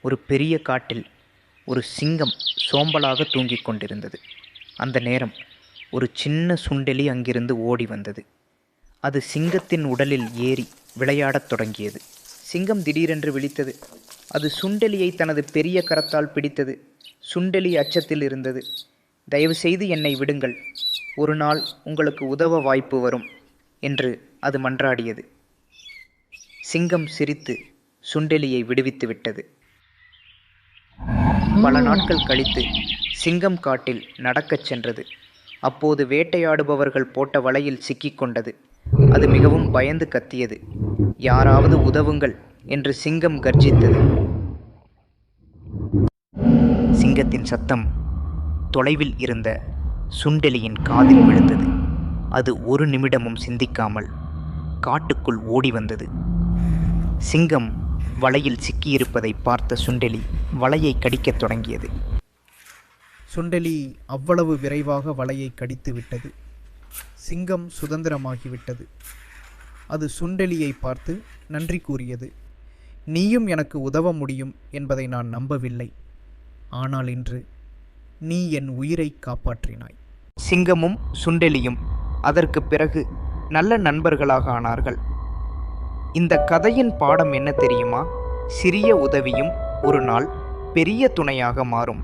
ஒரு பெரிய காட்டில் ஒரு சிங்கம் சோம்பலாக தூங்கிக் கொண்டிருந்தது. அந்த நேரம் ஒரு சின்ன சுண்டெலி அங்கிருந்து ஓடி வந்தது. அது சிங்கத்தின் உடலில் ஏறி விளையாடத் தொடங்கியது. சிங்கம் திடீரென்று விழித்தது. அது சுண்டெலியை தனது பெரிய கரத்தால் பிடித்தது. சுண்டெலி அச்சத்தில் இருந்தது. தயவு செய்து என்னை விடுங்கள், ஒரு நாள் உங்களுக்கு உதவ வாய்ப்பு வரும் என்று அது மன்றாடியது. சிங்கம் சிரித்து சுண்டெலியை விடுவித்து விட்டது. பல நாட்கள் கழித்து சிங்கம் காட்டில் நடக்கச் சென்றது. அப்போது வேட்டையாடுபவர்கள் போட்ட வலையில் சிக்கிக்கொண்டது. அது மிகவும் பயந்து கத்தியது. யாராவது உதவுங்கள் என்று சிங்கம் கர்ஜித்தது. சிங்கத்தின் சத்தம் தொலைவில் இருந்த சுண்டெலியின் காதில் விழுந்தது. அது ஒரு நிமிடமும் சிந்திக்காமல் காட்டுக்குள் ஓடி வந்தது. சிங்கம் வலையில் சிக்கியிருப்பதை பார்த்த சுண்டெலி வலையை கடிக்கத் தொடங்கியது. சுண்டெலி அவ்வளவு விரைவாக வலையை கடித்து விட்டது. சிங்கம் சுதந்திரமாகிவிட்டது. அது சுண்டெலியை பார்த்து நன்றி கூறியது. நீயும் எனக்கு உதவ முடியும் என்பதை நான் நம்பவில்லை. ஆனால் இன்று நீ என் உயிரை காப்பாற்றினாய். சிங்கமும் சுண்டெலியும் அதற்கு பிறகு நல்ல நண்பர்களாக ஆனார்கள். இந்த கதையின் பாடம் என்ன தெரியுமா? சிறிய உதவியும் ஒரு நாள் பெரிய துணையாக மாறும்.